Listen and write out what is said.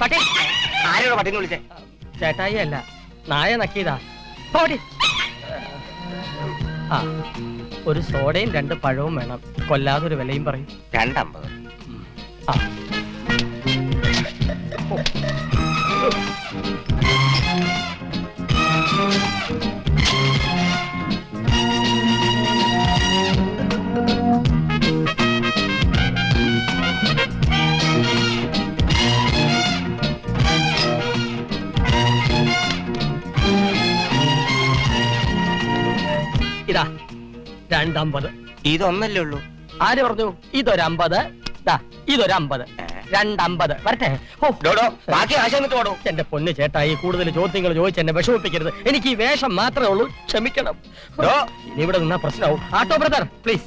പട്ടി ആരോട് പട്ടിനെ വിളിച്ചേ? ചേട്ടായി അല്ല, നായ നക്കിയതാ. ആ, ഒരു സോഡയും 2 പഴവും വേണം. കൊല്ലാതൊരു വിലയും പറയും. 2.50. ആ, ഇതാ 2.50. ഇതൊന്നല്ലേ ഉള്ളൂ? ആര് പറഞ്ഞു? ഇതൊരു 50, ഇതൊരു 50, 2.50. വരട്ടെ. ബാക്കി ആശ എന്നിട്ട് പോടോ. എന്റെ പൊന്ന് ചേട്ടായി, കൂടുതൽ ചോദ്യങ്ങൾ ചോദിച്ച് എന്നെ വിഷമിപ്പിക്കരുത്. എനിക്ക് ഈ വേഷം മാത്രമേ ഉള്ളൂ, ക്ഷമിക്കണം. ഇനി ഇവിടെ നിന്നാ പ്രശ്നമാവും. ആട്ടോ ബ്രദർ, പ്ലീസ്.